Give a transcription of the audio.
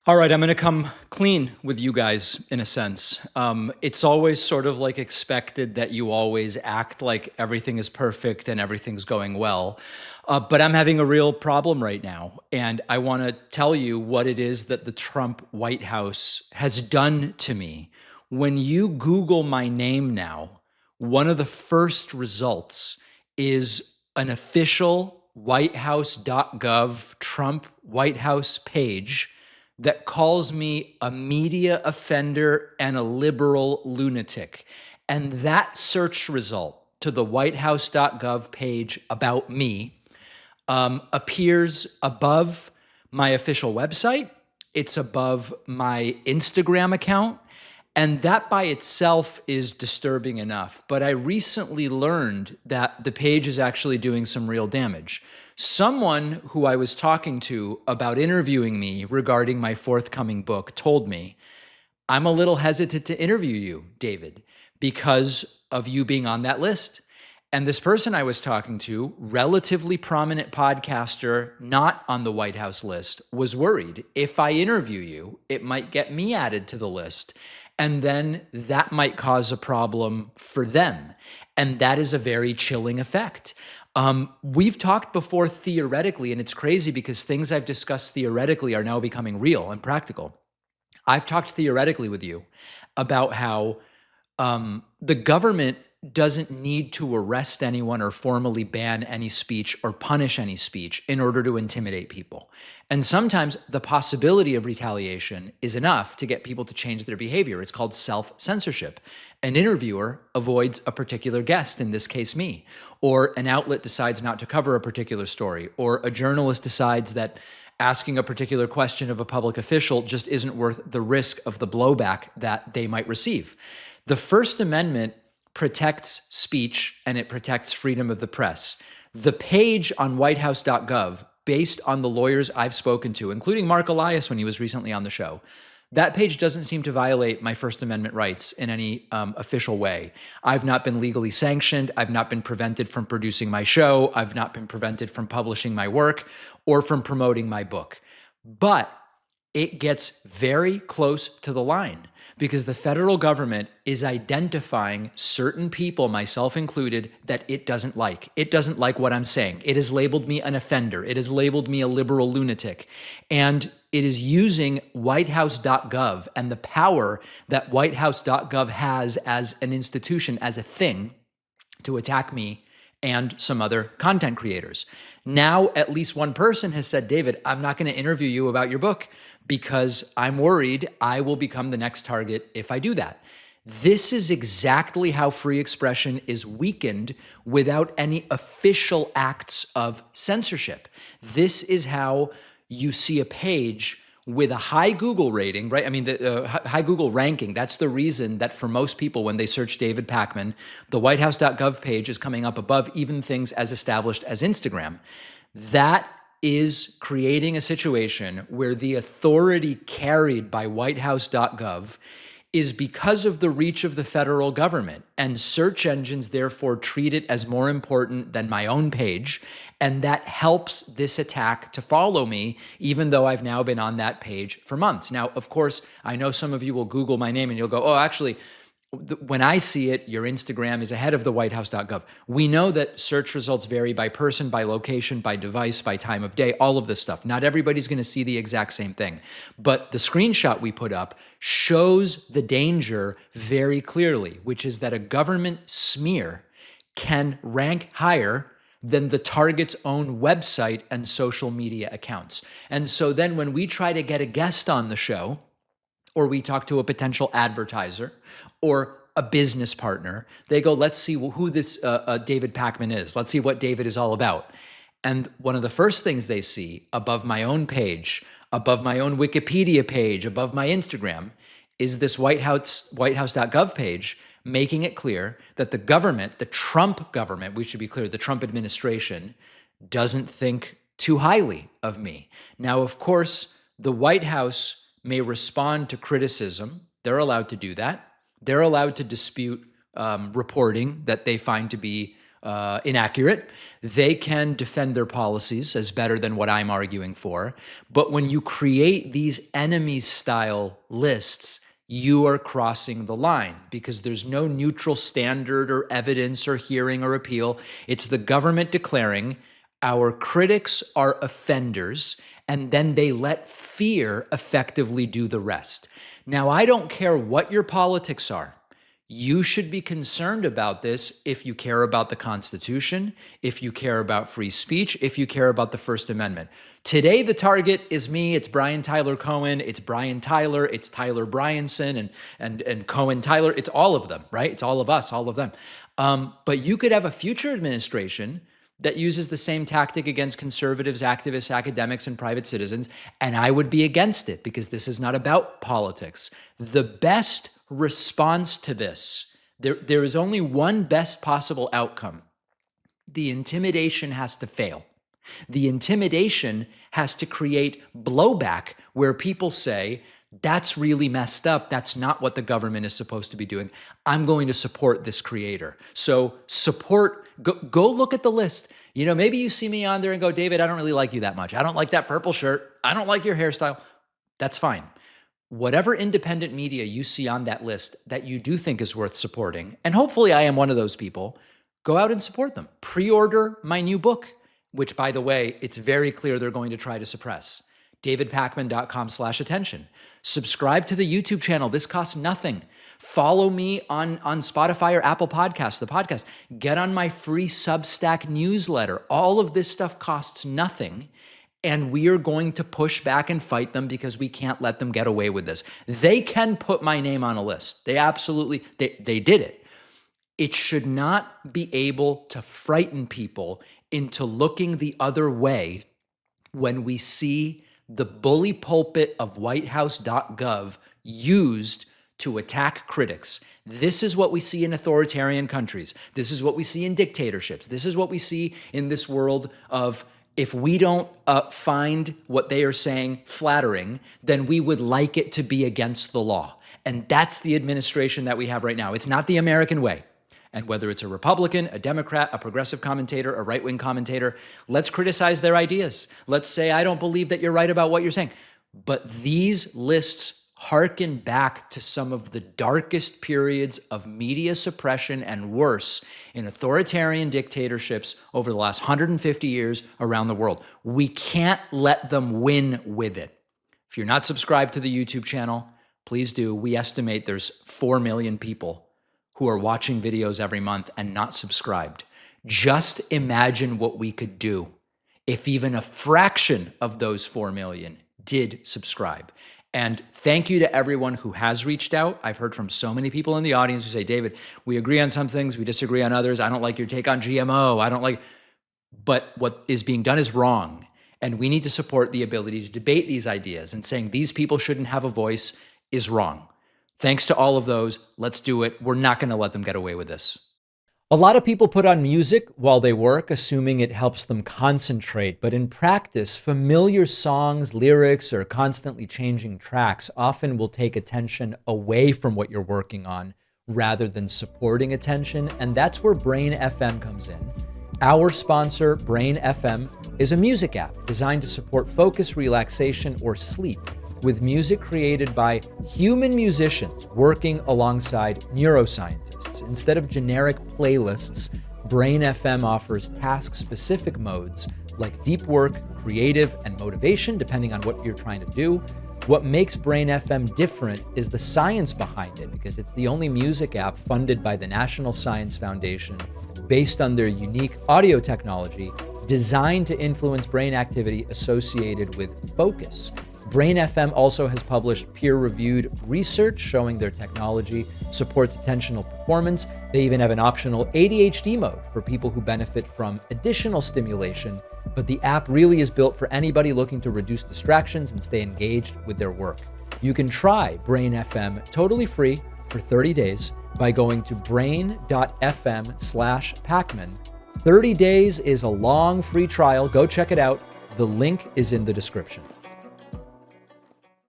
All right, I'm going to come clean with you guys in a sense. It's always sort of like expected that you always act like everything is perfect and everything's going well. But I'm having a real problem right now. And I want to tell you what it is that the Trump White House has done to me. When you Google my name now, one of the first results is an official whitehouse.gov Trump White House page that calls me a media offender and a liberal lunatic. And that search result to the whitehouse.gov page about me appears above my official website. It's above my Instagram account. And that by itself is disturbing enough. But I recently learned that the page is actually doing some real damage. Someone who I was talking to about interviewing me regarding my forthcoming book told me, I'm a little hesitant to interview you, David, because of you being on that list. And this person I was talking to, relatively prominent podcaster, not on the White House list, was worried if I interview you, it might get me added to the list. And then that might cause a problem for them. And that is a very chilling effect. We've talked before theoretically, and it's crazy because things I've discussed theoretically are now becoming real and practical. I've talked theoretically with you about how the government doesn't need to arrest anyone or formally ban any speech or punish any speech in order to intimidate people. And sometimes the possibility of retaliation is enough to get people to change their behavior. It's called self-censorship. An interviewer avoids a particular guest, in this case me, or an outlet decides not to cover a particular story, or a journalist decides that asking a particular question of a public official just isn't worth the risk of the blowback that they might receive. The First Amendment protects speech and it protects freedom of the press. The page on whitehouse.gov, based on the lawyers I've spoken to, including Mark Elias when he was recently on the show, that page doesn't seem to violate my First Amendment rights in any official way. I've not been legally sanctioned. I've not been prevented from producing my show. I've not been prevented from publishing my work or from promoting my book. But it gets very close to the line because the federal government is identifying certain people, myself included, that it doesn't like. It doesn't like what I'm saying. It has labeled me an offender. It has labeled me a liberal lunatic. And it is using whitehouse.gov and the power that whitehouse.gov has as an institution, as a thing, to attack me and some other content creators. Now, at least one person has said, David, I'm not going to interview you about your book because I'm worried I will become the next target if I do that. This is exactly how free expression is weakened without any official acts of censorship. This is how you see a page with a high Google rating, right? I mean, the high Google ranking. That's the reason that for most people, when they search David Pakman, the whitehouse.gov page is coming up above even things as established as Instagram. That is creating a situation where the authority carried by whitehouse.gov is because of the reach of the federal government, and search engines therefore treat it as more important than my own page, and that helps this attack to follow me, even though I've now been on that page for months. Now, of course, I know some of you will Google my name and you'll go, oh, actually, when I see it, your Instagram is ahead of the whitehouse.gov. We know that search results vary by person, by location, by device, by time of day, all of this stuff. Not everybody's going to see the exact same thing. But the screenshot we put up shows the danger very clearly, which is that a government smear can rank higher than the target's own website and social media accounts. And so then when we try to get a guest on the show, or we talk to a potential advertiser or a business partner, they go, let's see who this David Pakman is. Let's see what David is all about. And one of the first things they see above my own page, above my own Wikipedia page, above my Instagram, is this whitehouse.gov page making it clear that the government, the Trump government, we should be clear, the Trump administration, doesn't think too highly of me. Now, of course, the White House may respond to criticism. They're allowed to do that. They're allowed to dispute reporting that they find to be inaccurate. They can defend their policies as better than what I'm arguing for. But when you create these enemy-style lists, you are crossing the line because there's no neutral standard or evidence or hearing or appeal. It's the government declaring our critics are offenders, and then they let fear effectively do the rest. Now, I don't care what your politics are. You should be concerned about this if you care about the Constitution, if you care about free speech, if you care about the First Amendment. Today, the target is me. It's Brian Tyler Cohen. It's Brian Tyler. It's Tyler Bryanson and Cohen Tyler. It's all of them, right? It's all of us, all of them. But you could have a future administration that uses the same tactic against conservatives, activists, academics, and private citizens, and I would be against it because this is not about politics. The best response to this, there is only one best possible outcome. The intimidation has to fail. The intimidation has to create blowback where people say, that's really messed up. That's not what the government is supposed to be doing. I'm going to support this creator. So support, go look at the list. You know, maybe you see me on there and go, David, I don't really like you that much. I don't like that purple shirt. I don't like your hairstyle. That's fine. Whatever independent media you see on that list that you do think is worth supporting, and hopefully I am one of those people, go out and support them. Pre-order my new book, which, by the way, it's very clear they're going to try to suppress. davidpakman.com/attention. Subscribe to the YouTube channel. This costs nothing. Follow me on Spotify or Apple Podcasts, the podcast. Get on my free Substack newsletter. All of this stuff costs nothing. And we are going to push back and fight them because we can't let them get away with this. They can put my name on a list. They absolutely, they did it. It should not be able to frighten people into looking the other way when we see the bully pulpit of whitehouse.gov used to attack critics. This is what we see in authoritarian countries. This is what we see in dictatorships. This is what we see in this world of, if we don't find what they are saying flattering, then we would like it to be against the law. And that's the administration that we have right now. It's not the American way. And whether it's a Republican, a Democrat, a progressive commentator, a right-wing commentator, let's criticize their ideas. Let's say, I don't believe that you're right about what you're saying. But these lists harken back to some of the darkest periods of media suppression and worse in authoritarian dictatorships over the last 150 years around the world. We can't let them win with it. If you're not subscribed to the YouTube channel, please do. We estimate there's 4 million people who are watching videos every month and not subscribed. Just imagine what we could do if even a fraction of those 4 million did subscribe. And thank you to everyone who has reached out. I've heard from so many people in the audience who say, David, we agree on some things, we disagree on others. I don't like your take on GMO. I don't like, but what is being done is wrong. And we need to support the ability to debate these ideas, and saying these people shouldn't have a voice is wrong. Thanks to all of those. Let's do it. We're not going to let them get away with this. A lot of people put on music while they work, assuming it helps them concentrate. But in practice, familiar songs, lyrics, or constantly changing tracks often will take attention away from what you're working on rather than supporting attention. And that's where Brain FM comes in. Our sponsor, Brain FM, is a music app designed to support focus, relaxation, or sleep, with music created by human musicians working alongside neuroscientists. Instead of generic playlists, Brain FM offers task-specific modes like deep work, creative, and motivation, depending on what you're trying to do. What makes Brain FM different is the science behind it, because it's the only music app funded by the National Science Foundation based on their unique audio technology designed to influence brain activity associated with focus. Brain FM also has published peer-reviewed research showing their technology supports attentional performance. They even have an optional ADHD mode for people who benefit from additional stimulation. But the app really is built for anybody looking to reduce distractions and stay engaged with their work. You can try Brain FM totally free for 30 days by going to brain.fm/Pakman. 30 days is a long free trial. Go check it out. The link is in the description.